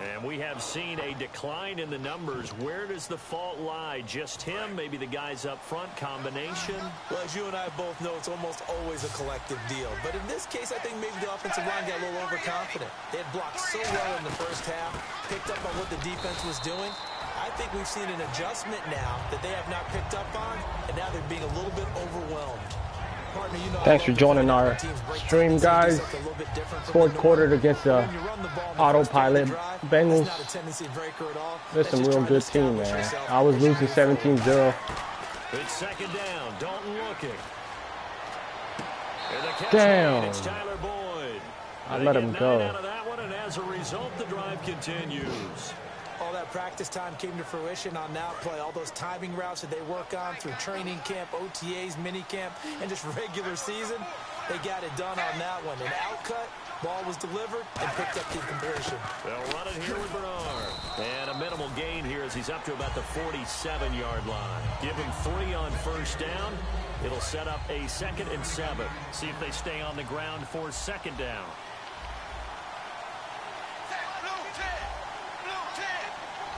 And we have seen a decline in the numbers. Where does the fault lie? Just him? Maybe the guys up front? Combination? Well, as you and I both know, it's almost always a collective deal. But in this case, I think maybe the offensive line got a little overconfident. They had blocked so well in the first half, picked up on what the defense was doing. I think we've seen an adjustment now that they have not picked up on, and now they're being a little bit overwhelmed. Partner, you know, thanks for joining our stream, guys. Fourth quarter against the autopilot Bengals. There's some real good team, man. I was losing 17-0. It's second down. Dalton looking. Damn. I let him go. Out of that one, and as a result, the drive continues. All that practice time came to fruition on that play. All those timing routes that they work on through training camp, OTAs, mini camp, and just regular season, they got it done on that one. An outcut, ball was delivered, and picked up the completion. They'll run it here with Bernard. And a minimal gain here as he's up to about the 47-yard line. Give him 3 on first down. It'll set up a 2nd and 7. See if they stay on the ground for second down.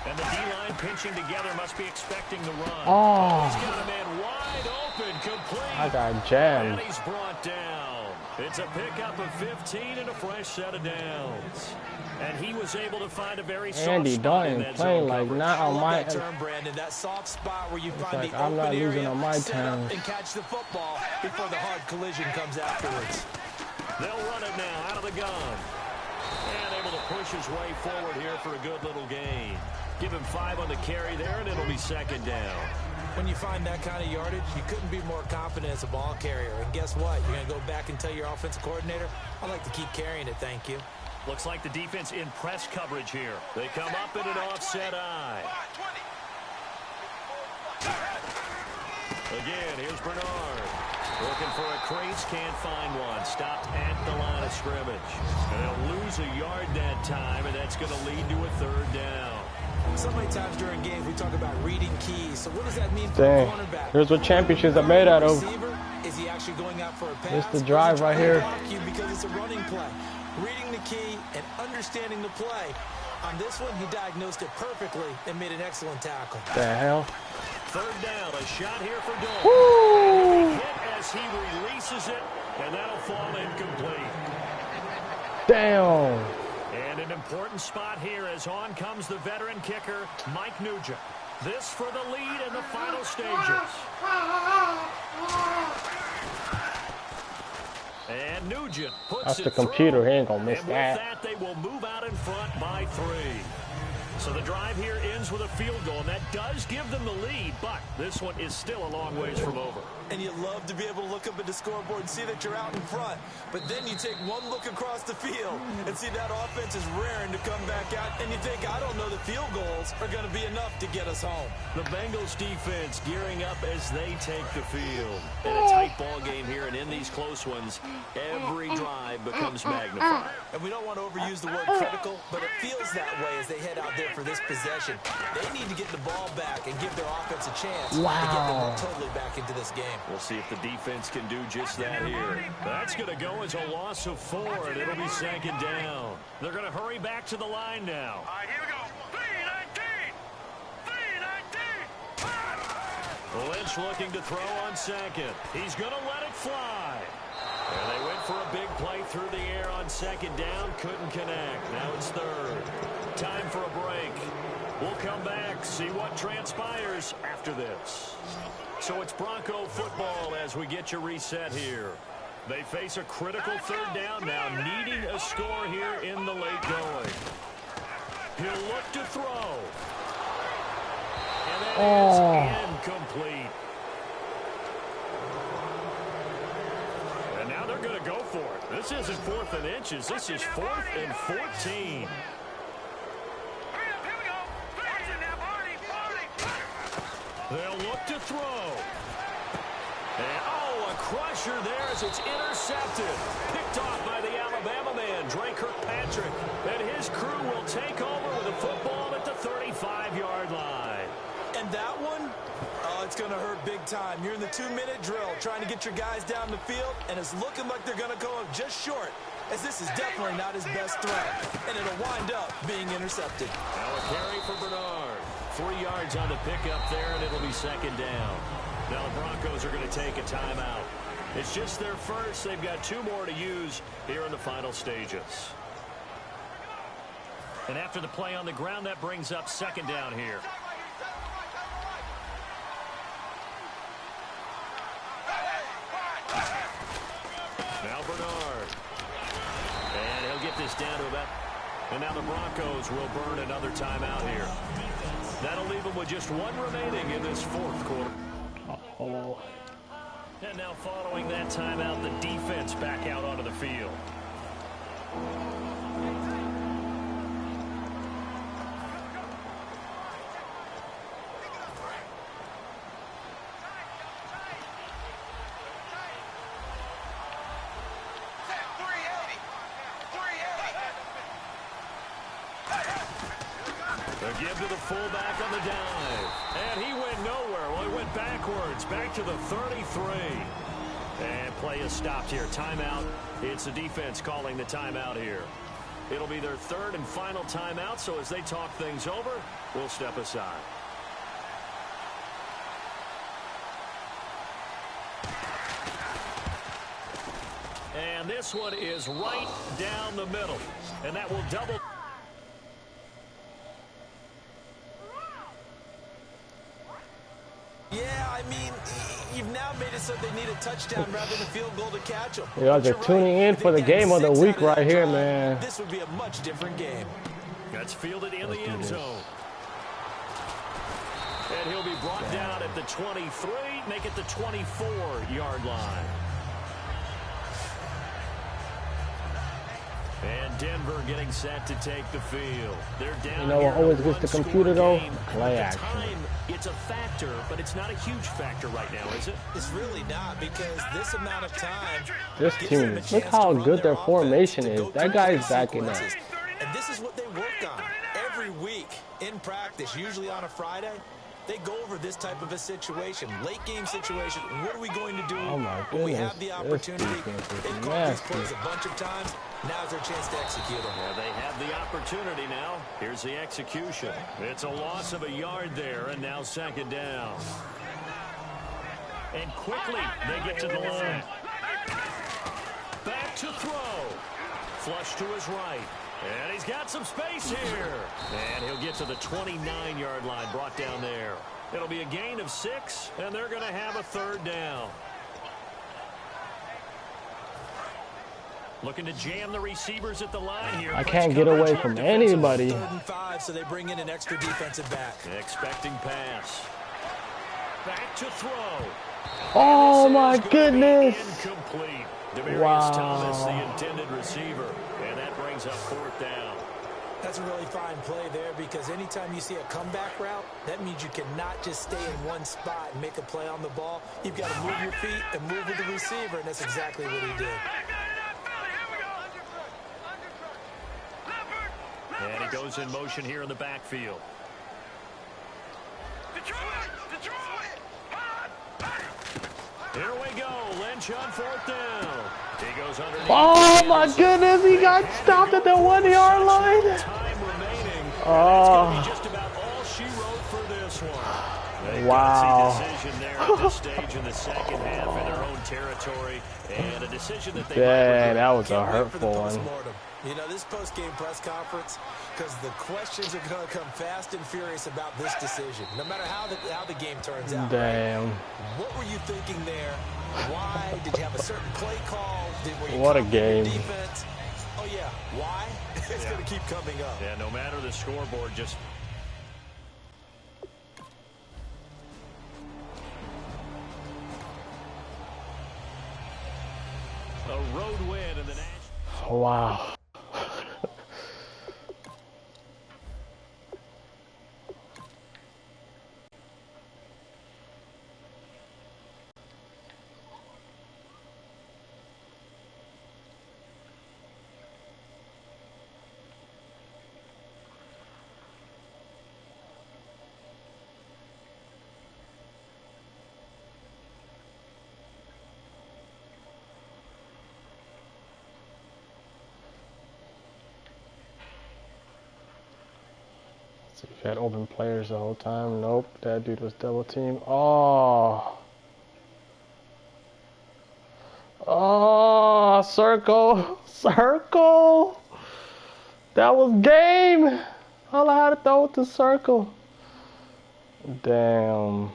And the D-line pinching together, must be expecting the run. Oh. He's got a man wide open, complete. I got jammed. And he's brought down. It's a pickup of 15 and a fresh set of downs. And he was able to find a very soft spot in that zone like coverage. not on my term, Brandon, that soft spot where you find like the I'm open not losing area, on my set up terms. and catch the football before the hard collision comes afterwards. They'll run it now out of the gun. And able to push his way forward here for a good little gain. Give him 5 on the carry there, and it'll be second down. When you find that kind of yardage, you couldn't be more confident as a ball carrier. And guess what? You're going to go back and tell your offensive coordinator, I'd like to keep carrying it, thank you. Looks like the defense in press coverage here. They come up in an offset eye. Again, here's Bernard. Looking for a crease, can't find one. Stopped at the line of scrimmage. And they'll lose a yard that time, and that's going to lead to a 3rd down. So many times during games we talk about reading keys. So what does that mean for a cornerback? Here's what championships are made out of. Is he actually going out for a pass? Here's the drive right here. Because it's a running play. Reading the key and understanding the play. On this one, he diagnosed it perfectly and made an excellent tackle. The hell? 3rd down, a shot here for Dalton. He'll be hit as he releases it, and that'll fall incomplete. Damn. And an important spot here as on comes the veteran kicker, Mike Nugent. This for the lead in the final stages. And Nugent puts That's it the computer. through. He ain't gonna miss and with that. that, they will move out in front by 3. So the drive here ends with a field goal, and that does give them the lead, but this one is still a long ways from over. And you love to be able to look up at the scoreboard and see that you're out in front. But then you take one look across the field and see that offense is raring to come back out. And you think, I don't know, the field goals are going to be enough to get us home. The Bengals defense gearing up as they take the field. In a tight ball game here, and in these close ones, every drive becomes magnified. And we don't want to overuse the word critical, but it feels that way as they head out there for this possession. They need to get the ball back and give their offense a chance to get them totally back into this game. We'll see if the defense can do just that here. That's going to go as a loss of 4, and it'll be second down. They're going to hurry back to the line now. All right, here we go. 3-19. Lynch looking to throw on second. He's going to let it fly. And they went for a big play through the air on second down. Couldn't connect. Now it's 3rd. Time for a break. We'll come back, see what transpires after this. So it's Bronco football as we get you reset here. They face a critical 3rd down now, needing a score here in the late going. He'll look to throw. And that is incomplete. And now they're going to go for it. This isn't 4th and inches. This is 4th and 14. They'll look to throw. And, a crusher there as it's intercepted. Picked off by the Alabama man, Dre Kirkpatrick. And his crew will take over with a football at the 35-yard line. And that one, it's going to hurt big time. You're in the 2-minute drill trying to get your guys down the field, and it's looking like they're going to go up just short as this is definitely not his best threat, and it'll wind up being intercepted. Now a carry for Bernard. 3 yards on the pickup there, and it'll be second down. Now the Broncos are going to take a timeout. It's just their first. They've got 2 more to use here in the final stages. And after the play on the ground, that brings up second down here. Now Bernard. And he'll get this down to about... And now the Broncos will burn another timeout here. That'll leave them with just 1 remaining in this 4th quarter. Oh. And now following that timeout, the defense back out onto the field. A give to the fullback on the dive. And he went nowhere. Well, he went backwards, back to the 33. And play is stopped here. Timeout. It's the defense calling the timeout here. It'll be their 3rd and final timeout, so as they talk things over, we'll step aside. And this one is right down the middle. And that will double... Yeah, I mean, you've now made it so they need a touchdown rather than a field goal to catch them. You guys are tuning in for the game of the week right here, man. This would be a much different game. That's fielded in the end zone. And he'll be brought down at the 23, make it the 24-yard line. And Denver getting set to take the field. They're down. You know what always gets the computer though? Play action. It's a factor, but it's not a huge factor right now, is it? It's really not, because this amount of time. This team, look how good their formation is. That guy's backing up. And this is what they work on every week in practice, usually on a Friday. They go over this type of a situation, late game situation. What are we going to do when we have the opportunity? They've called these plays a bunch of times. Now's their chance to execute them. Yeah, they have the opportunity now. Here's the execution. It's a loss of a yard there, and now second down. And quickly, they get to the line. Back to throw. Flush to his right. And he's got some space here. And he'll get to the 29-yard line, brought down there. It'll be a gain of 6, and they're going to have a 3rd down. Looking to jam the receivers at the line here. I can't get away from anybody. 3rd and 5, so they bring in an extra defensive back. Expecting pass. Back to throw. Oh my goodness. Incomplete. Demaryius Thomas, the intended receiver. And that brings up 4th down. That's a really fine play there, because anytime you see a comeback route, that means you cannot just stay in one spot and make a play on the ball. You've got to move your feet and move with the receiver, and that's exactly what he did. And he goes in motion here in the backfield. Here we go. Lynch on 4th down. He goes underneath. Oh my goodness, he got stopped at the 1-yard line. Time remaining. Oh. Just about all she wrote for this one. Wow. Decision there at this stage in the second half in their own territory, and a decision that they. Dang, that was a hurtful one. You know, this post-game press conference, because the questions are going to come fast and furious about this decision, no matter how the game turns out. Damn. Right? What were you thinking there? Why? Did you have a certain play call? What a game. Defense? Oh, yeah. Why? It's going to keep coming up. Yeah, no matter the scoreboard, just... A road win in the national... Wow. So you had open players the whole time. Nope, that dude was double team. Oh. Oh, circle. Circle. That was game. All I had to throw was the circle. Damn.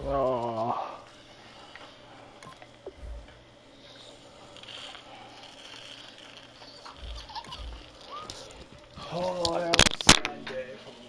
Oh. Oh, that was a sad day for me.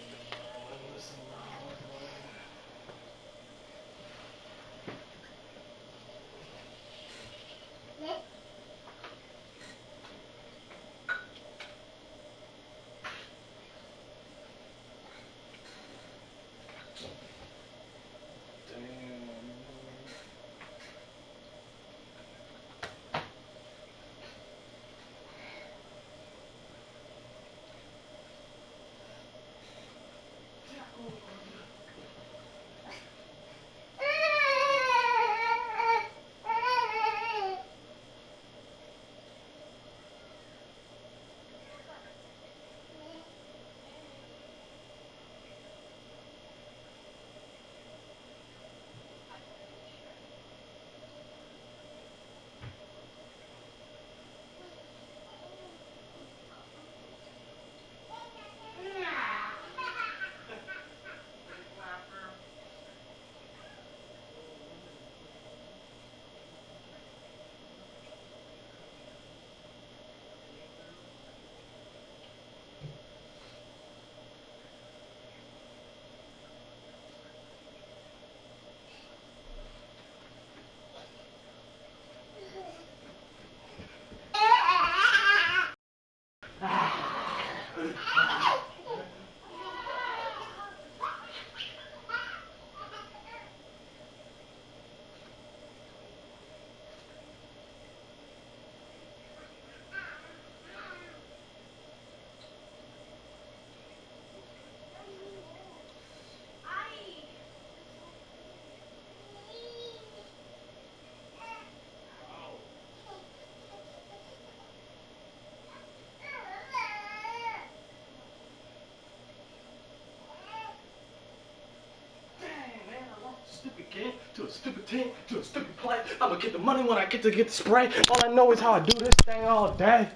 Stupid game, to a stupid team, to a stupid play. I'ma get the money when I get the spray. All I know is how I do this thing all day.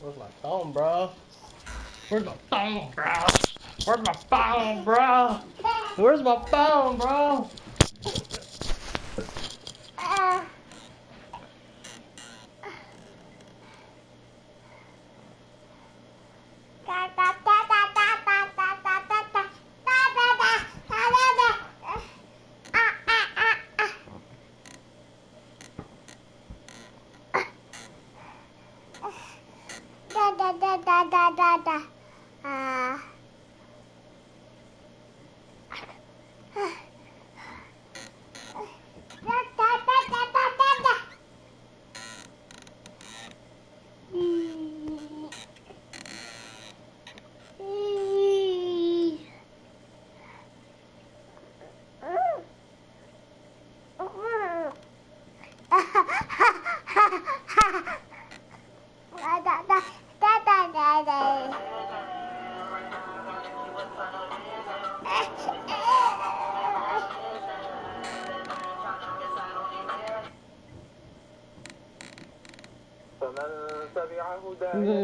Where's my phone, bro? Where's my phone, bro? Where's my phone, bro? Where's my phone, bro?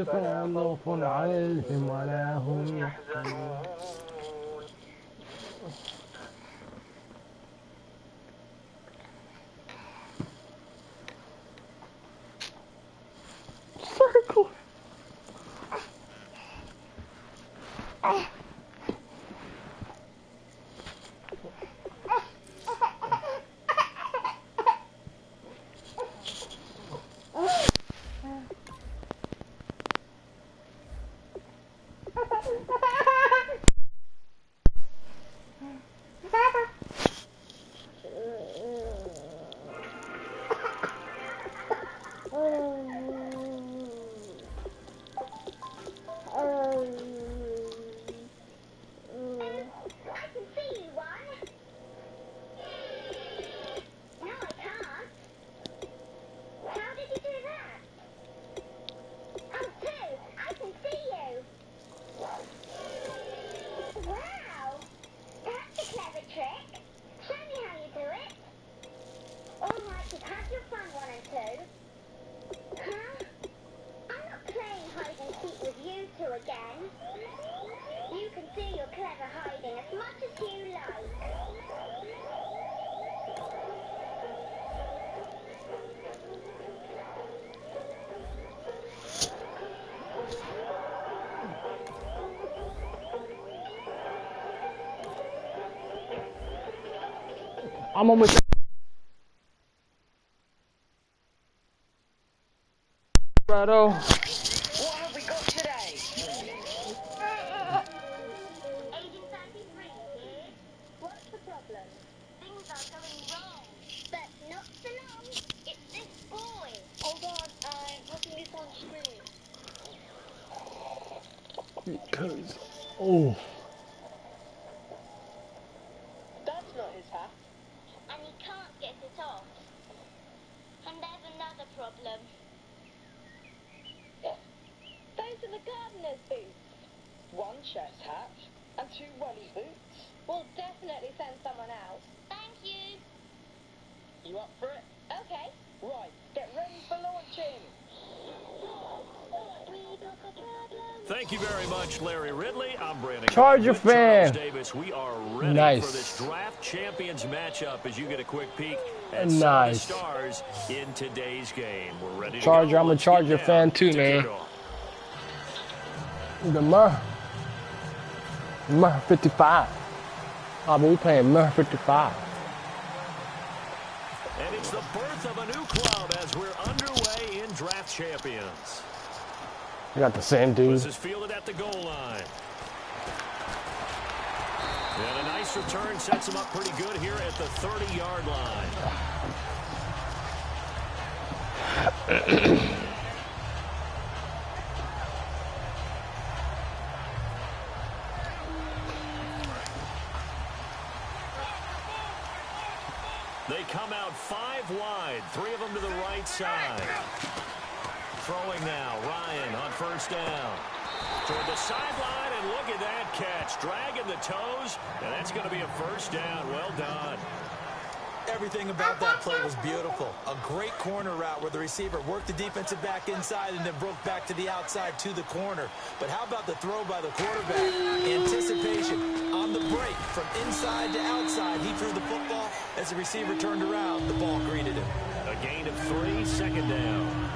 فلا خوف عليهم ولا هم يحزنون. your fun 1 and 2? Huh? I'm not playing hide and seek with you two again. You can do your clever hiding as much as you like. I'm almost. Righto. What have we got today? Agent 33 here. What's the problem? Things are going wrong, but not for long. It's this boy. Hold on, I'm putting this on screen. Because, oh. That's not his hat. And he can't get it off. And there's another problem. Those are the gardener's boots. 1 chest hat and 2 welly boots. We'll definitely send someone else. Thank you. You up for it? Okay. Right, get ready for launching. Thank you very much, Larry Ridley. I'm Brandon. Charger with fan. Charles Davis. We are ready Nice. for this draft champions matchup as you get a quick peek at Nice. some of the stars in today's game. We're ready to Charger, go. I'm a Let's Charger get fan down too, to man. kickoff. The Mur 55. Oh, but we playing Mur 55. And it's the birth of a new club as we're underway in draft champions. We got the same dude. This is fielded at the goal line. And a nice return sets him up pretty good here at the 30-yard line. They come out 5 wide, 3 of them to the right side. Throwing now, Ryan on first down. Toward the sideline, and look at that catch. Dragging the toes, and that's going to be a first down. Well done. Everything about that play was beautiful. A great corner route where the receiver worked the defensive back inside and then broke back to the outside to the corner. But how about the throw by the quarterback? Anticipation on the break from inside to outside. He threw the football. As the receiver turned around, the ball greeted him. A gain of 3, second down.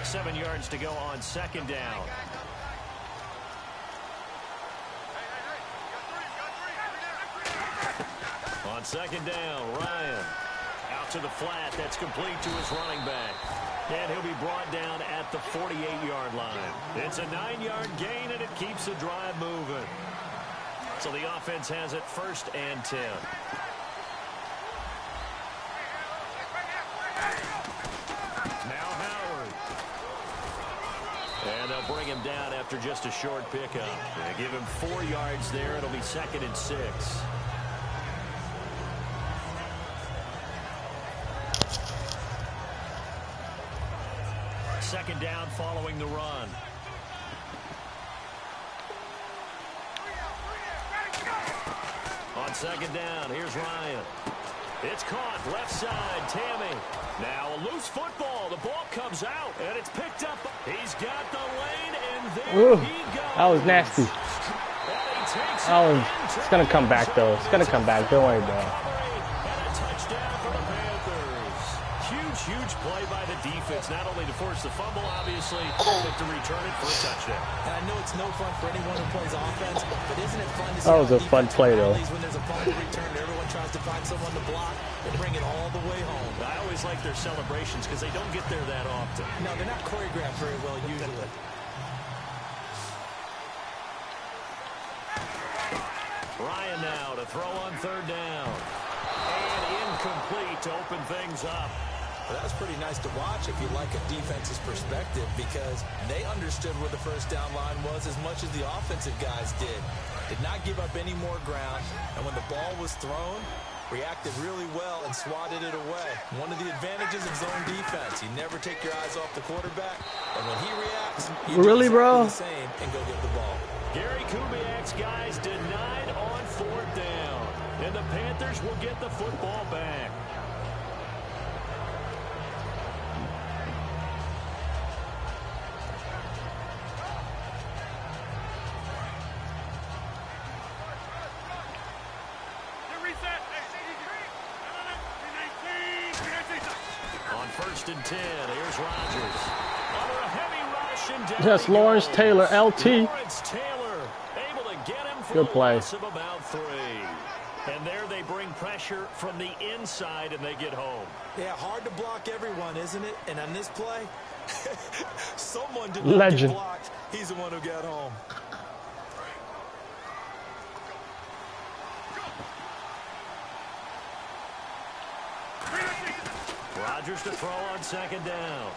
Seven yards to go on second down. On second down, Ryan out to the flat. That's complete to his running back. And he'll be brought down at the 48-yard line. It's a 9-yard gain, and it keeps the drive moving. So the offense has it 1st and 10. Now Howard. And they'll bring him down after just a short pickup. They give him 4 yards there. It'll be 2nd and 6. Second down following the run. On second down, here's Ryan. It's caught, left side, Tammy. Now a loose football. The ball comes out, and it's picked up. He's got the lane, and there he goes. That was nasty. It's going to come back, though. It's going to come back. Don't worry about it. And a touchdown for the Panthers. Huge play by the defense, not only to force the fumble, obviously, but to return it for a touchdown. And I know it's no fun for anyone who plays offense, but isn't it fun to see That was how a fun play, though. when there's a fumble return, everyone tries to find someone to block and bring it all the way home. I always like their celebrations because they don't get there that often. No, they're not choreographed very well usually. Ryan now to throw on third down. And incomplete to open things up. Well, that was pretty nice to watch if you like a defense's perspective because they understood where the first down line was as much as the offensive guys did. Did not give up any more ground, and when the ball was thrown, Reacted really well and swatted it away. One of the advantages of zone defense. You never take your eyes off the quarterback. And when he reacts, you do exactly the same and go get the ball. Gary Kubiak's guys denied on 4th down. And the Panthers will get the football back. On 1st and 10, here's Rodgers. Under a heavy rush and yes, Lawrence Taylor, LT. Lawrence Taylor able to get him for good play. Of about 3. And there they bring pressure from the inside and they get home. Yeah, hard to block everyone, isn't it? And on this play, someone did not get blocked. He's the one who got home. Rodgers to throw on 2nd down.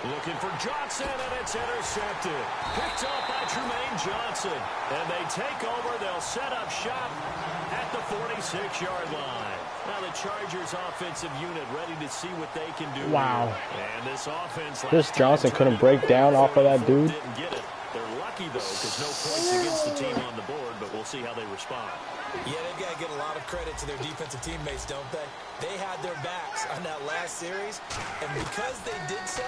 Looking for Johnson, and it's intercepted. Picked off by Trumaine Johnson. And they take over. They'll set up shop at the 46-yard line. Now the Chargers offensive unit ready to see what they can do. Wow. Here. And this offense. This Johnson couldn't break down off of that dude. Didn't get it. They're lucky, though, because no points against the team on the board, but we'll see how they respond. Yeah, they've got to give a lot of credit to their defensive teammates, don't they? They had their backs on that last series, and because they did so,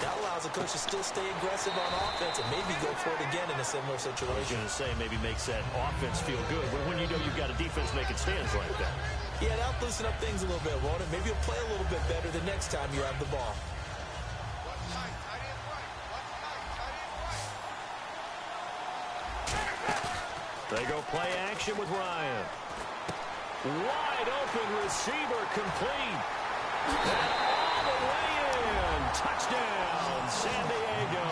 that allows the coach to still stay aggressive on offense and maybe go for it again in a similar situation. I was going to say maybe makes that offense feel good, but when you know you've got a defense making stands like that. Yeah, that'll loosen up things a little bit, won't it? Maybe you'll play a little bit better the next time you have the ball. They go play action with Ryan. Wide open receiver complete. And all the way in. Touchdown, San Diego.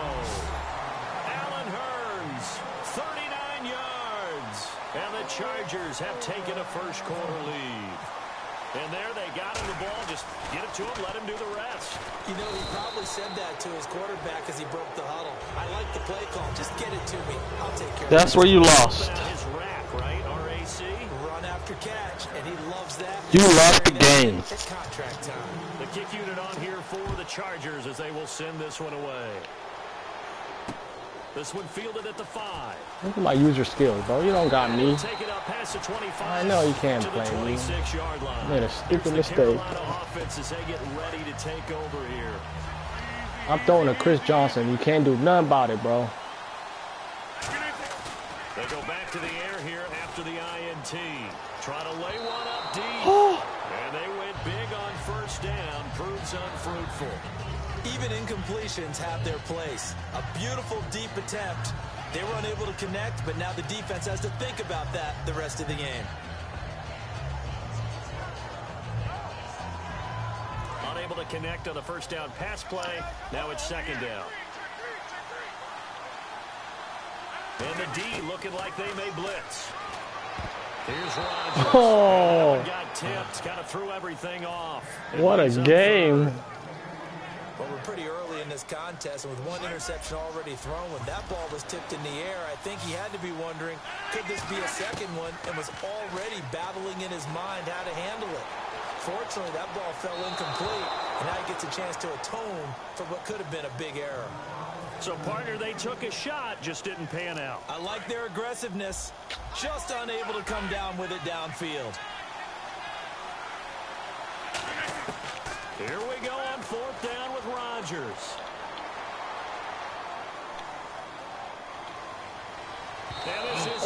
Allen Hurns, 39 yards. And the Chargers have taken a first-quarter lead. And there they got him the ball. Just get it to him, let him do the rest. You know, he probably said that to his quarterback as he broke the huddle. I like the play call. Just get it to me. I'll take care of it. That's where you lost. His rack, right? RAC? Run after catch, and he loves that. You lost the game. It's contract time. The kick unit on here for the Chargers as they will send this one away. This one fielded at the 5. Look at my user skills, bro. You don't got me. Take it up past the 25. I know you can't play me. Made a stupid mistake. Offense as they get ready to take over here. I'm throwing to Chris Johnson. You can't do nothing about it, bro. They go back to the air here after the INT. Try to lay one up deep. And they went big on 1st down. Proves unfruitful. Even incompletions have their place. A beautiful deep attempt. They were unable to connect, but now the defense has to think about that the rest of the game. Unable to connect on the 1st down pass play. Now it's 2nd down. And the D looking like they may blitz. Here's Rodgers. Oh. Got tipped. Kind of threw everything off. What a game. Well, we're pretty early in this contest, and with one interception already thrown, when that ball was tipped in the air, I think he had to be wondering, could this be a second one, and was already battling in his mind how to handle it. Fortunately, that ball fell incomplete, and now he gets a chance to atone for what could have been a big error. So, partner, they took a shot, just didn't pan out. I like their aggressiveness, just unable to come down with it downfield. Here we go on 4th down with Rodgers.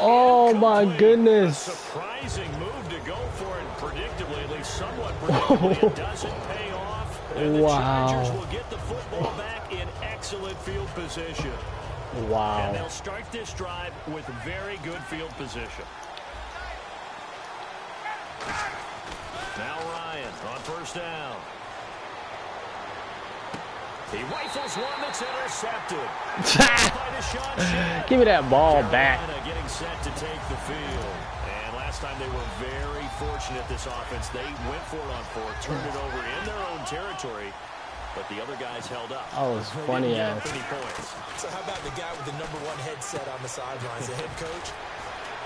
Oh, my goodness. A surprising move to go for it, predictably, at least somewhat predictably. It doesn't pay off. And the Chargers will get the football back in excellent field position. Wow. And they'll start this drive with very good field position. Now Ryan on 1st down. He rifles one that's intercepted. Give me that ball back. Getting set to take the field. And last time they were very fortunate, this offense. They went for it on 4th, turned it over in their own territory, but the other guys held up. Oh, it was funny ass. So how about the guy with the #1 headset on the sidelines, the head coach?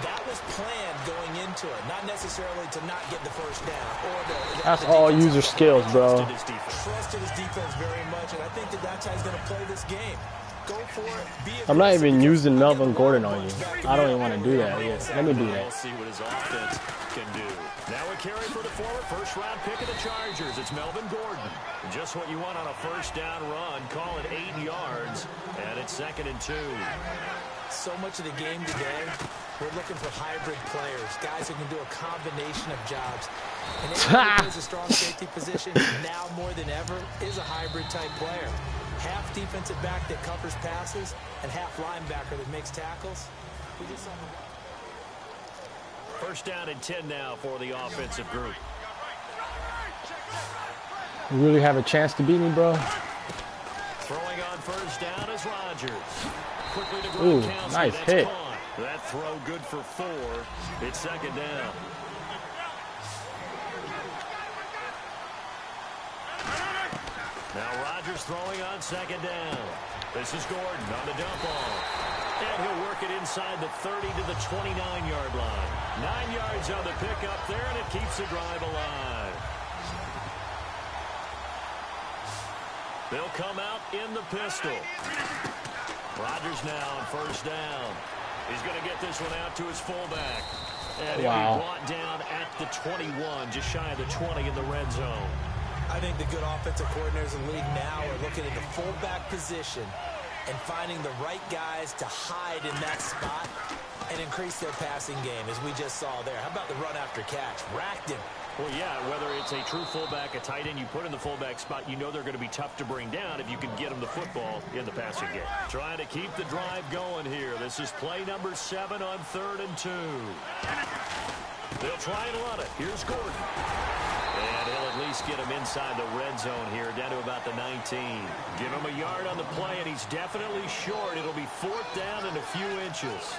That was planned going into it, not necessarily to not get the first down. Or that's all user skills, bro. Trusted his defense very much, and I think that's how he's going to play this game. Go for it. I'm not even using Melvin Gordon on you. I don't even want to do that yet. Let me do that. We'll see what his offense can do. Now a carry for the former first-round pick of the Chargers. It's Melvin Gordon. Just what you want on a first-down run. Call it 8 yards, and it's 2nd and 2. So much of the game today, we're looking for hybrid players, guys who can do a combination of jobs. And anyone who plays a strong safety position now more than ever is a hybrid-type player. Half defensive back that covers passes and half linebacker that makes tackles. First down and 10 now for the offensive group. You really have a chance to beat me, bro? Throwing on first down is Rodgers. Quickly to Ooh, Gronkowski. nice That's hit. caught. That throw good for 4. It's 2nd down. Now Rodgers throwing on 2nd down. This is Gordon on the dump off. And he'll work it inside the 30 to the 29-yard line. 9 yards on the pickup there, and it keeps the drive alive. They'll come out in the pistol. Rodgers now on first down. He's going to get this one out to his fullback. And he'll be brought down at the 21, just shy of the 20 in the red zone. I think the good offensive coordinators in the league now are looking at the fullback position and finding the right guys to hide in that spot and increase their passing game, as we just saw there. How about the run after catch? Racked him. Well, yeah, whether it's a true fullback, a tight end you put in the fullback spot, you know they're going to be tough to bring down if you can get them the football in the passing game. Trying to keep the drive going here. This is play number 7 on 3rd and 2. They'll try and run it. Here's Gordon. And he'll at least get him inside the red zone here, down to about the 19. Give him a yard on the play, and he's definitely short. It'll be 4th down and a few inches.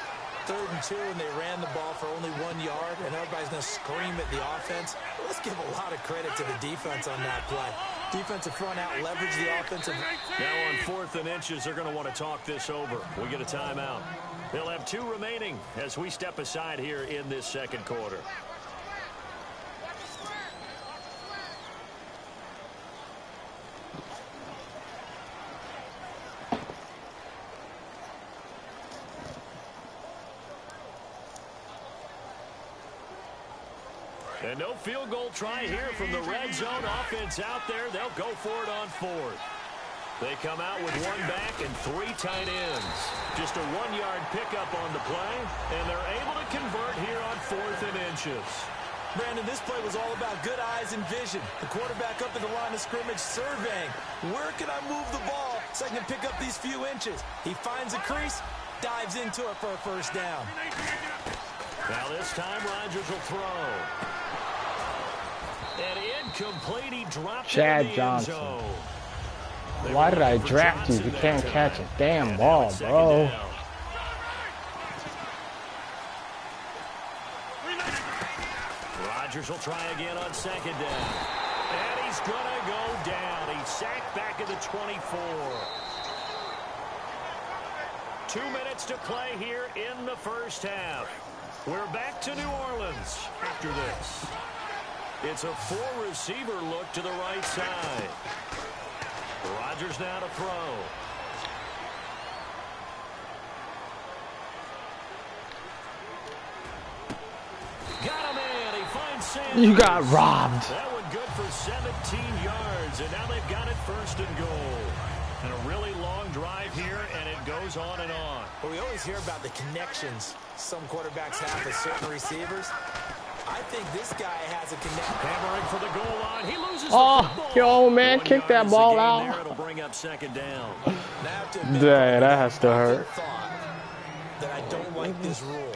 3rd and 2, and they ran the ball for only 1 yard, and everybody's going to scream at the offense. Let's give a lot of credit to the defense on that play. Defensive front out, leverage the offensive. Now on 4th and inches, they're going to want to talk this over. We get a timeout. They'll have 2 remaining as we step aside here in this 2nd quarter. And no field goal try here from the red zone. Offense out there. They'll go for it on 4th. They come out with 1 back and 3 tight ends. Just a 1-yard pickup on the play, and they're able to convert here on 4th and inches. Brandon, this play was all about good eyes and vision. The quarterback up at the line of scrimmage surveying. Where can I move the ball so I can pick up these few inches? He finds a crease, dives into it for a first down. Now this time Rodgers will throw. And incomplete, he dropped Chad in the Johnson. end zone. Why did I draft you? You can't catch a damn ball, bro. Rodgers will try again on 2nd down. And he's going to go down. He's sacked back at the 24. 2 minutes to play here in the first half. We're back to New Orleans after this. It's a 4-receiver look to the right side. Rodgers now to throw. Got him in. He finds Sanders. You got robbed. That one good for 17 yards, and now they've got it 1st and goal. And a really long drive here, and it goes on and on. Well, we always hear about the connections some quarterbacks have with certain receivers. I think this guy has a connection. Hammering for the goal line. He loses the football. Yo, man, 1 kick yard that is the ball gain out. there. It'll bring up 2nd down. Dang, that has to hurt. That I don't like this rule.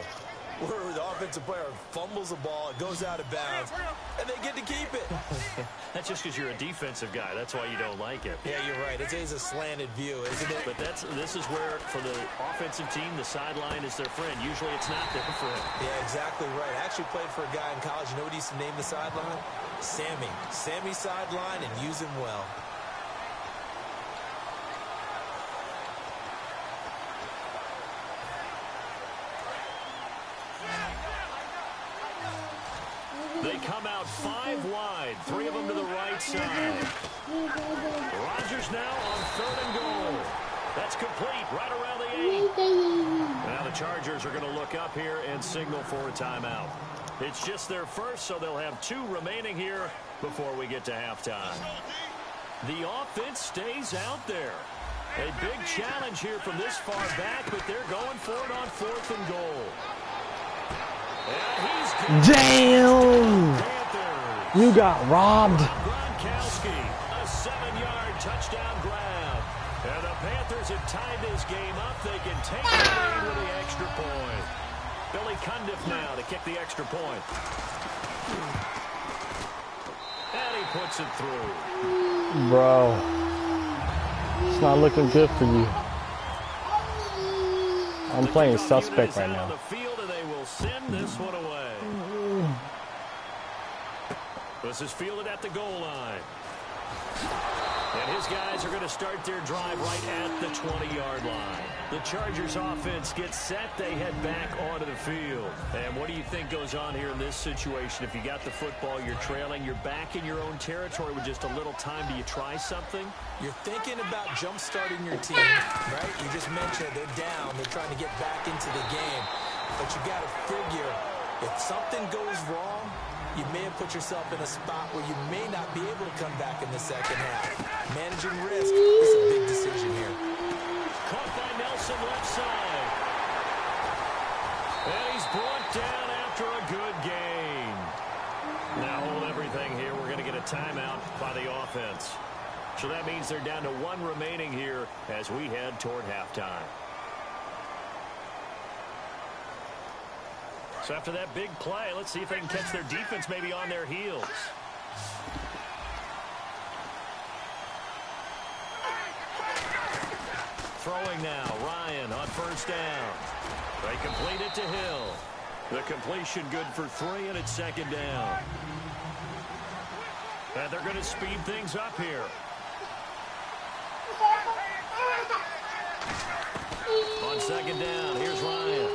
Where the offensive player fumbles the ball, it goes out of bounds, and they get to keep it. That's just because you're a defensive guy. That's why you don't like it. Yeah, you're right. It is a slanted view, isn't it? But this is where, for the offensive team, the sideline is their friend. Usually it's not their friend. Yeah, exactly right. I actually played for a guy in college. You know what he used to name the sideline? Sammy. Sammy sideline, and use him well. 5 wide, 3 of them to the right side. Rodgers now on 3rd and goal. That's complete right around the 8. Now the Chargers are going to look up here and signal for a timeout. It's just their first, so they'll have 2 remaining here before we get to halftime. The offense stays out there. A big challenge here from this far back, but they're going for it on 4th and goal. And damn! You got robbed. Gronkowski, a 7-yard touchdown grab. And the Panthers have tied this game up. They can take the lead with the extra point. Billy Cundiff now to kick the extra point. And he puts it through. Bro, it's not looking good for you. I'm playing suspect right now. The field and they will send this one away. This is fielded at the goal line. And his guys are going to start their drive right at the 20-yard line. The Chargers offense gets set. They head back onto the field. And what do you think goes on here in this situation? If you got the football, you're trailing, you're back in your own territory with just a little time. Do you try something? You're thinking about jump-starting your team, right? You just mentioned they're down. They're trying to get back into the game. But you got to figure if something goes wrong, you may have put yourself in a spot where you may not be able to come back in the second half. Managing risk is a big decision here. Caught by Nelson left side. And he's brought down after a good gain. Now hold everything here. We're going to get a timeout by the offense. So that means they're down to 1 remaining here as we head toward halftime. So after that big play, let's see if they can catch their defense maybe on their heels. Throwing now, Ryan on 1st down. They complete it to Hill. The completion good for 3, and it's 2nd down. And they're going to speed things up here. On 2nd down, here's Ryan.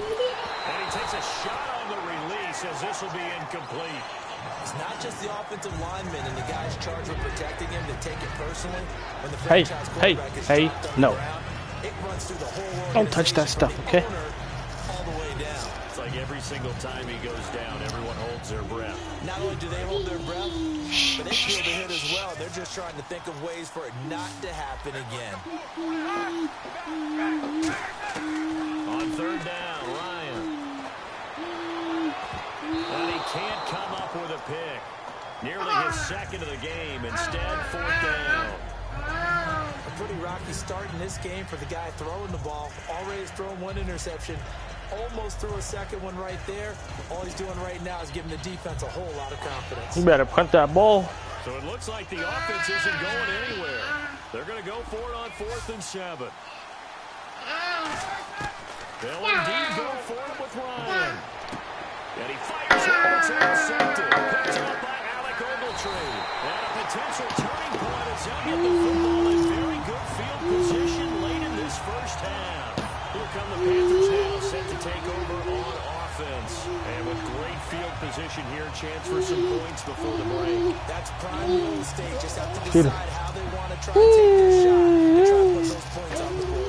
And he takes a shot on the release as this will be incomplete. It's not just the offensive lineman and the guys charged with protecting him that take it personally. When the Hey, franchise quarterback is hey, dropped on no. the ground, it runs through the whole Don't touch that stuff, okay? all the way down. It's like every single time he goes down, everyone holds their breath. Not only do they hold their breath, but they feel the hit as well. They're just trying to think of ways for it not to happen again. On 3rd down, Ryan. And he can't come up with a pick. Nearly his 2nd of the game. Instead, 4th down. A pretty rocky start in this game for the guy throwing the ball. Already has thrown 1 interception. Almost threw a 2nd one right there. All he's doing right now is giving the defense a whole lot of confidence. You better punt that ball. So it looks like the offense isn't going anywhere. They're going to go for it on 4th and 7. They'll indeed go for it with Ryan. And he fires one. It's intercepted. Picked up by Alec Ogletree. And a potential turning point as they'll get the football in very good field position late in this first half. Here come the Panthers now, set to take over on offense. And with great field position here, chance for some points before the break. That's prime real estate. Just have to decide how they want to try and take their shot and try to put those points on the board.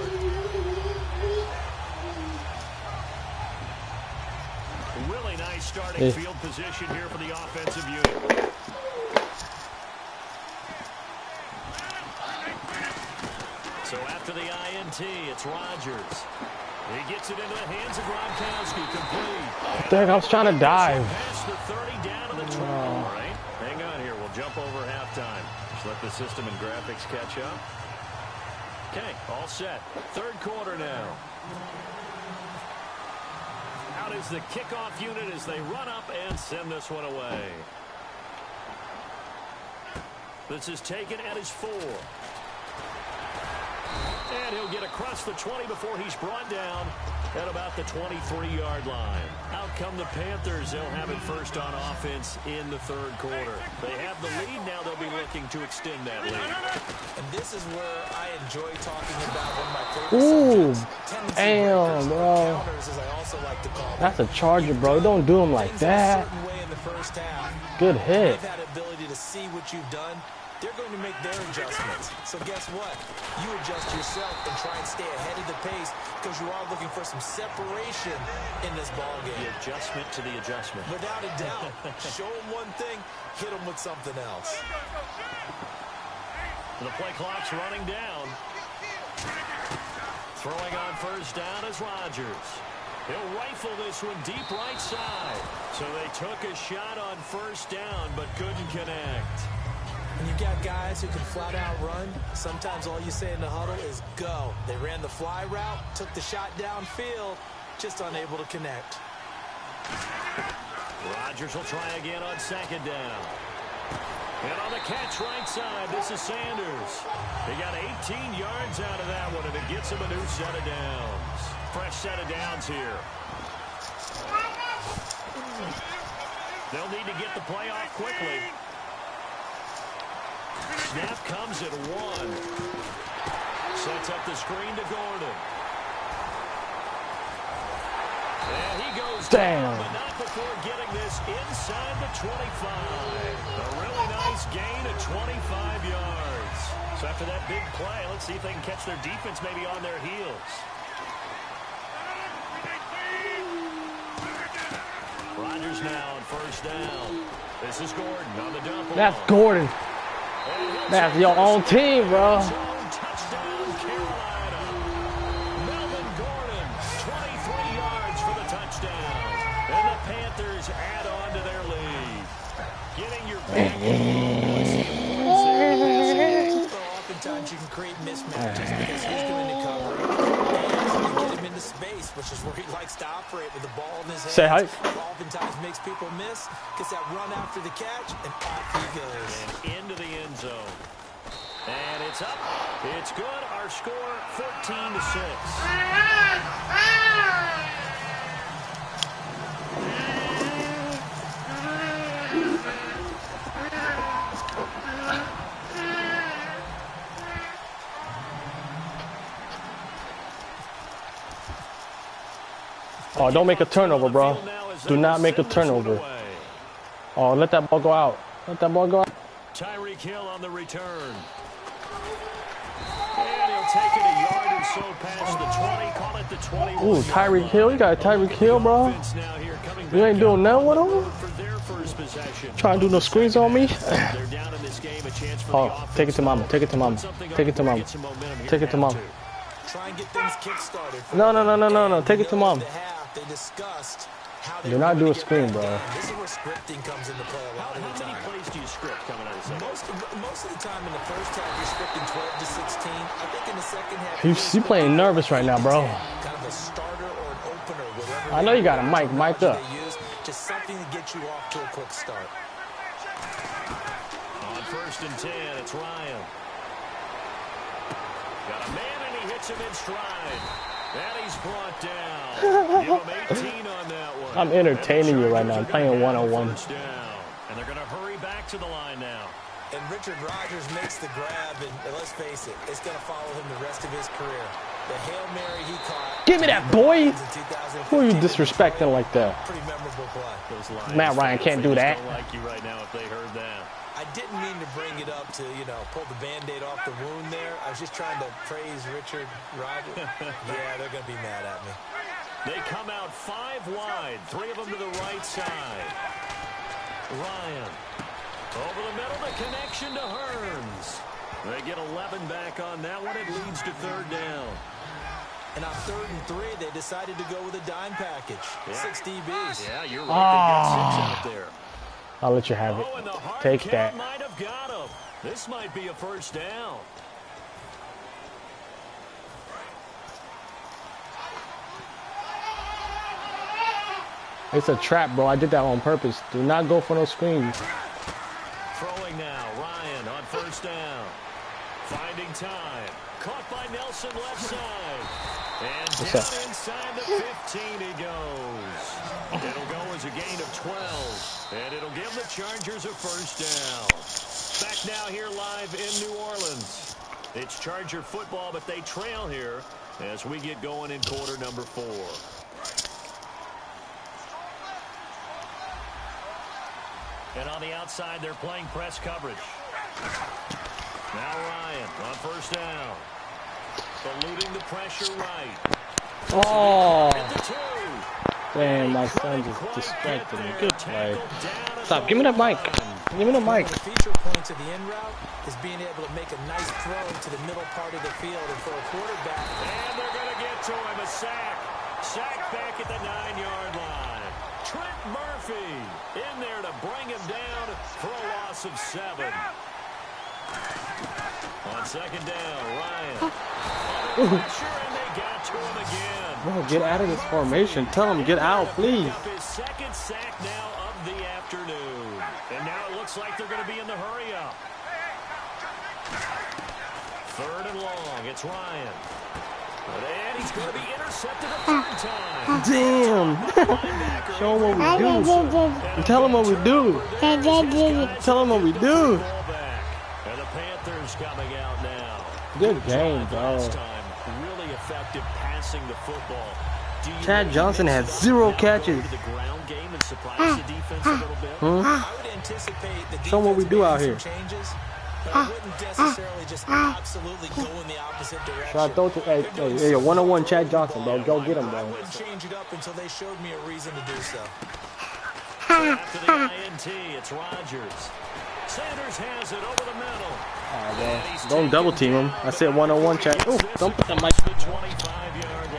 Really nice starting field position here for the offensive unit. So after the INT, it's Rodgers. He gets it into the hands of Gronkowski, complete. Dang, I was trying to dive. Past the 30 down to the 20. All right, hang on here. We'll jump over halftime. Just let the system and graphics catch up. Okay, all set. 3rd quarter now. Out is the kickoff unit as they run up and send this one away. This is taken at his 4. And he'll get across the 20 before he's brought down at about the 23-yard line. Out come the Panthers. They'll have it first on offense in the 3rd quarter. They have the lead. Now they'll be looking to extend that lead. And this is where I enjoy talking about one of my favorite subjects. Damn, bro. Counters, as I also like to call them. That's a charger, bro. Don't do him like that. Way in the first half. Good hit. They've had ability to see what you've done. They're going to make their adjustments. So guess what? You adjust yourself and try and stay ahead of the pace because you are looking for some separation in this ball game. The adjustment to the adjustment. Without a doubt. Show them one thing, hit them with something else. The play clock's running down. Throwing on first down is Rodgers. He'll rifle this one deep right side. So they took a shot on first down but couldn't connect. When you got guys who can flat out run, sometimes all you say in the huddle is go. They ran the fly route, took the shot downfield, just unable to connect. Rodgers will try again on second down. And on the catch right side, this is Sanders. He got 18 yards out of that one, and it gets him a new set of downs. Fresh set of downs here. They'll need to get the play off quickly. Snap comes at 1. Sets up the screen to Gordon. And he goes down, but not before getting this inside the 25. A really nice gain of 25 yards. So after that big play, let's see if they can catch their defense maybe on their heels. Rodgers now on first down. This is Gordon on the dump. That's Gordon. That's your own team, bro. Touchdown, Carolina. Melvin Gordon, 23 yards for the touchdown. And the Panthers add on to their lead. Getting your back. Oftentimes you can create mismatches because he's doing the covering. And you get him into space, which is where he likes to operate with the ball in his hands. Say hi. Oftentimes makes people miss, gets that run after the catch, and off he goes. And into the end zone. And it's up. It's good. Our score, 14-6. Oh, don't make a turnover, bro. Do not make a turnover. Oh, let that ball go out. Let that ball go out. Tyreek Hill on the return. And he'll take it a yard or so past the 20. Call it the 21. Ooh, Tyreek Hill. You got Tyreek Hill, bro. You ain't doing nothing with him? Trying to do no screens on me? Oh, take it to mama. Take it to mama. Take it to mama. Take it to mama. Try and get things kick-started. No. Take it to mom. They discussed how they Do not do a screen, bro. This is where scripting comes into play a lot of the time. How many plays do you script coming out of the second? Most of the time in the first half, you're scripting 12 to 16. I think in the second half, You playing nervous right now, bro. kind of a starter or an opener, whatever. I know you got a mic up. Just something to get you off to a quick start. On 1st and 10, it's Ryan. Got a man and he hits him in stride. And he's brought down. Give him 18 on that one. I'm entertaining you right now. I'm playing one-on-one. And they're going to hurry back to the line now. And Richard Rodgers makes the grab, and let's face it, it's going to follow him the rest of his career. The Hail Mary he caught. Give me that, boy. Who are you disrespecting like that? Pretty memorable play. Matt Ryan can't do that. Don't like you right now if they heard that. I didn't mean to bring it up to, pull the Band-Aid off the wound there. I was just trying to praise Richard Rodgers. Yeah, they're going to be mad at me. They come out 5 wide, 3 of them to the right side. Ryan. Over the middle, the connection to Hearns. They get 11 back on that one. It leads to 3rd down. And on 3rd and 3, they decided to go with a dime package. Yeah. 6 DBs. Yeah, you're right. They got 6 out there. I'll let you have it. Take that. Might have got him. This might be a 1st down. It's a trap, bro. I did that on purpose. Do not go for no screens. Throwing now. Ryan on 1st down. Finding time. Caught by Nelson left side. And down inside the 15 he goes. It'll go as a gain of 12. And it'll give the Chargers a 1st down. Back now here live in New Orleans. It's Charger football, but they trail here as we get going in quarter number 4. And on the outside, they're playing press coverage. Now Ryan on first down. Eluding the pressure right. Oh. Damn, my son just distracted me. Good play. Stop. Give me that mic. Give me the mic. The feature point to the in route is being able to make a nice throw to the middle part of the field. And for a quarterback. And they're going to get to him. A sack. Sack back at the 9-yard line. Trent Murphy in there to bring him down for a loss of 7. On second down, Ryan. Pressure, and they got to him again. Bro, get out of this formation. Tell him, get out, please. His second sack now of the afternoon. And now it looks like they're going to be in the hurry-up. Third and long, it's Ryan. And he's going to be intercepted a third time. Damn. Show him what we do. Tell him what we do. Tell him what we do. And the Panthers coming out now. Good game, bro. Really effective passing the football. Chad Johnson had 0 catches. Show him what we do out here. So I throw to hey, 101 Chad Johnson, bro. Go get him, bro. I wouldn't change it up until they showed me a reason to do so. After the INT, it's Rodgers. Sanders has it over the middle. Bro. Don't double team him. I said 101 Chad. Oh, don't put that mic. The 25-yard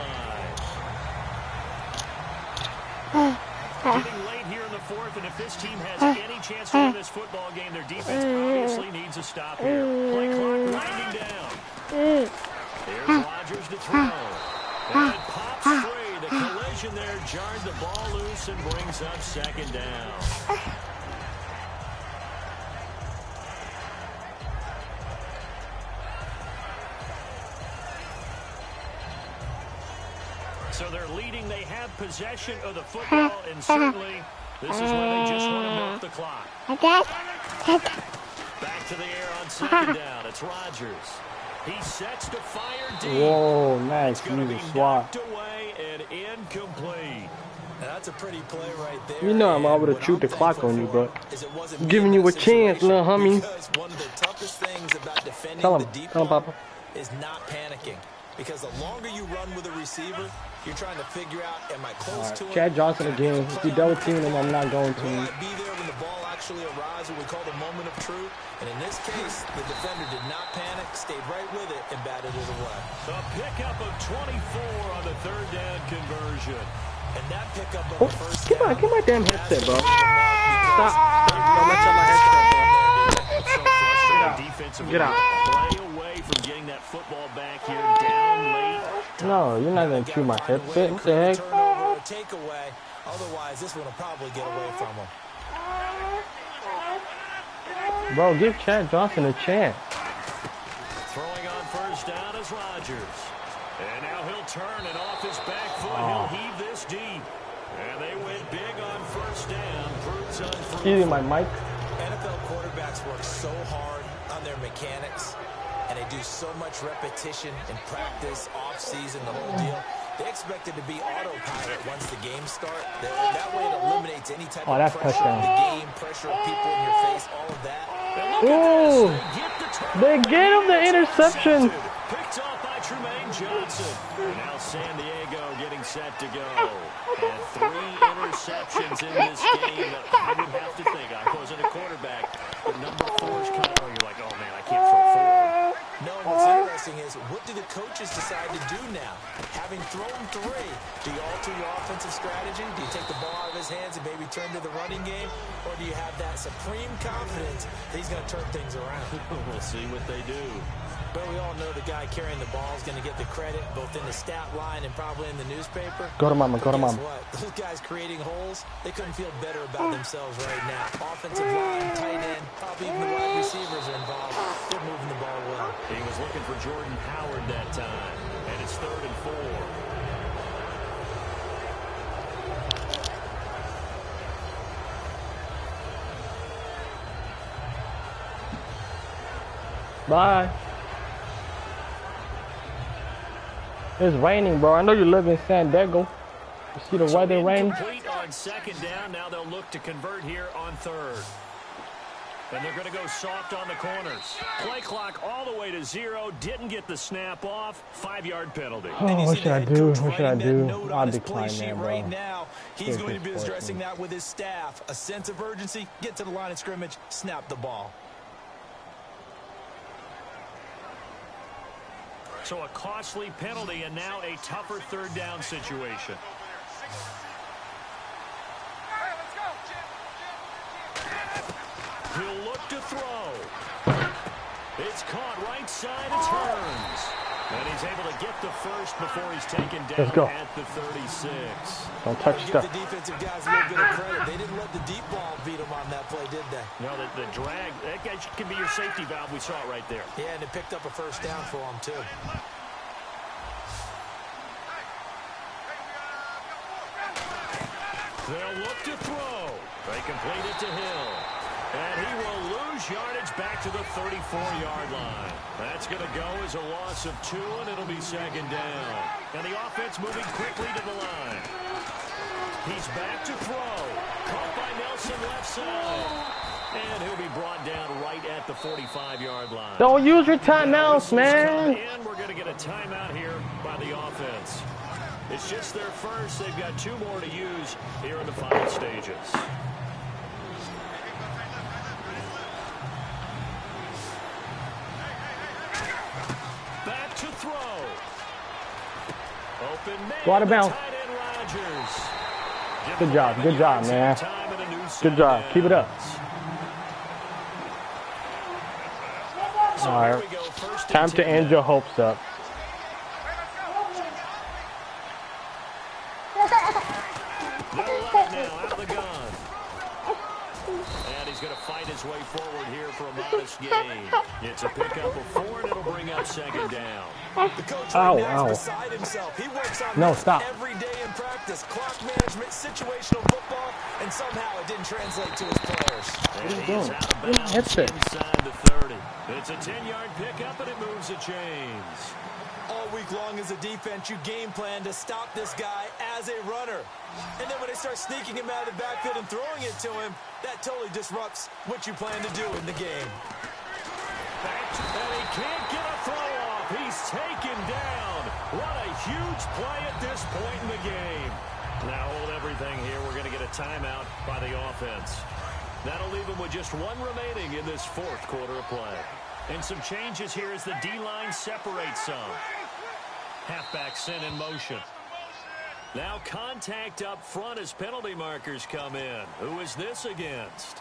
line. Getting late here in the fourth, and if this team has any chance to win this football game, their defense obviously needs a stop here. Play clock winding down. Here's Rodgers to throw. And it pops free. The collision there jarred the ball loose and brings up second down. So they're leading. They have possession of the football, and certainly this is when they just want to milk the clock. Back to the air on second down. It's Rodgers. He sets to fire deep. Whoa, nice. It's going to be swat. knocked away and incomplete. That's a pretty play right there. You know I'm able to shoot the clock on you, but I'm giving you a chance, little homie. One of the toughest things about defending Tell the him, deep Papa. is not panicking. Because the longer you run with a receiver, you're trying to figure out, am I close to him? Chad Johnson again. If you double team him, I'm not going to. Will I be there when the ball actually arrives, what we call the moment of truth? And in this case, the defender did not panic, stayed right with it, and batted it away. A pickup of 24 on the third down conversion. And that pickup of the first Get down. my damn headset, bro. Stop. Don't let my headset, bro. Get out. Play away from getting that football back here down late. No, you're not going to chew my headset. What the heck? Turnover or takeaway. Otherwise, this one will probably get away from him. Bro, give Chad Johnson a chance. Throwing on first down is Rodgers. And now he'll turn and off his back foot. He'll heave this deep. And they went big on first down. Proves unfruitful. Eating my mic. NFL quarterbacks work so hard on their mechanics, and they do so much repetition and practice, off-season, the whole deal. They expect it to be autopilot once the games start. That way it eliminates any type of pressure on the game, pressure of people in your face, all of that. Ooh, they get him the interception. Picked off by Tremaine Johnson. And now San Diego getting set to go. And 3 interceptions in this game. I would have to think, I wasn't a quarterback, but number 4 is kind of, you're like, oh man, I can't throw 4. No, and what's interesting is, what do the coaches decide to do now? Having thrown 3, do you alter your offensive strategy? Do you take the ball out of his hands and maybe turn to the running game? Or do you have that supreme confidence that he's going to turn things around? We'll see what they do. But we all know the guy carrying the ball is going to get the credit, both in the stat line and probably in the newspaper. Go to mama, go to mama. What? Those guys creating holes, they couldn't feel better about themselves right now. Offensive line, tight end, probably even the wide receivers are involved. They're moving the ball well. He was looking for Jordan Howard that time. And it's 3rd and 4. Bye. It's raining, bro. I know you live in San Diego. You see the weather rain? Incomplete on on second down. Now they'll look to convert here on third. And they're going to go soft on the corners. Play clock all the way to 0. Didn't get the snap off. 5-yard penalty. Oh, what should I do? What should I do? I'll decline that, bro. Right now, he's going to be addressing that with his staff. A sense of urgency. Get to the line of scrimmage. Snap the ball. So a costly penalty and now a tougher third down situation. He'll look to throw. It's caught right side. It turns. And he's able to get the first before he's taken down at the 36. Don't touch stuff. Give the defensive guys a little bit of credit. They didn't let the deep ball beat them on that play, did they? No, the drag, that can be your safety valve. We saw it right there. Yeah, and it picked up a first down for them, too. They'll look to throw. They complete it to Hill. And he will lose yardage back to the 34-yard line. That's going to go as a loss of 2, and it'll be second down. And the offense moving quickly to the line. He's back to throw. Caught by Nelson left side. And he'll be brought down right at the 45-yard line. Don't use your timeouts, man. And we're going to get a timeout here by the offense. It's just their first. They've got 2 more to use here in the final stages. Back to throw. Open man. Go out of bounds. Good job, man. Good job. Keep it up. All right. Time to end your hopes up. Going to fight his way forward here for a modest gain. It's a pickup of 4, and it'll bring up second down. The coach right now is beside himself. He works on every day in practice. Clock management, situational football, and somehow it didn't translate to his players. And he's out of bounds inside the 30. It's a 10-yard pickup, and it moves the chains. All week long as a defense, you game plan to stop this guy as a runner. And then when they start sneaking him out of the backfield and throwing it to him, that totally disrupts what you plan to do in the game. And he can't get a throw off. He's taken down. What a huge play at this point in the game. Now hold everything here. We're going to get a timeout by the offense. That'll leave him with just 1 remaining in this 4th quarter of play. And some changes here as the D-line separates some. Halfback sent in motion. Now contact up front as penalty markers come in. Who is this against?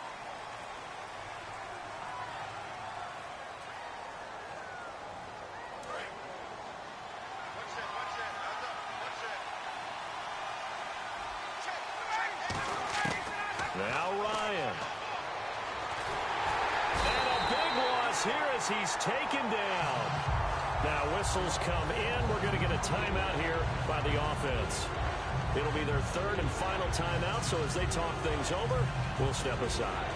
Now Ryan. And a big loss here as he's taken down. Now whistles come in. We're going to get a timeout here by the offense. It'll be their 3rd and final timeout, so as they talk things over, we'll step aside.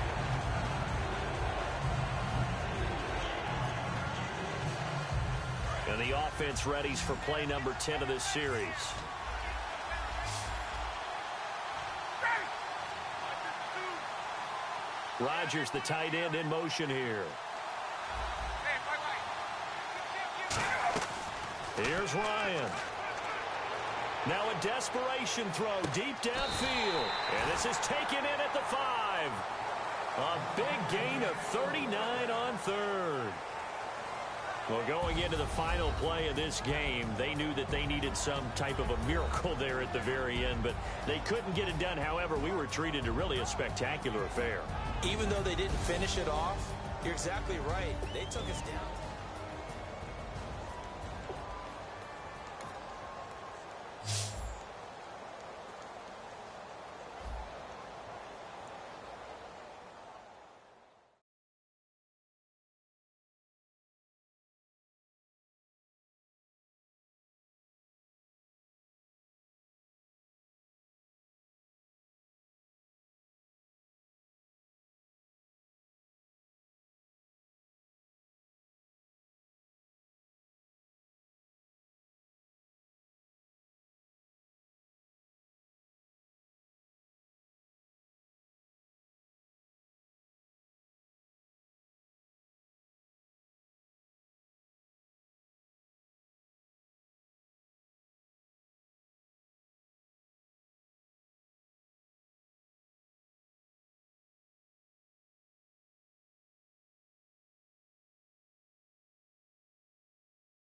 And the offense readies for play number 10 of this series. Rodgers, the tight end, in motion here. Here's Ryan. Now a desperation throw deep downfield. And this is taken in at the 5. A big gain of 39 on 3rd. Well, going into the final play of this game, they knew that they needed some type of a miracle there at the very end, but they couldn't get it done. However, we were treated to really a spectacular affair. Even though they didn't finish it off, you're exactly right. They took us down.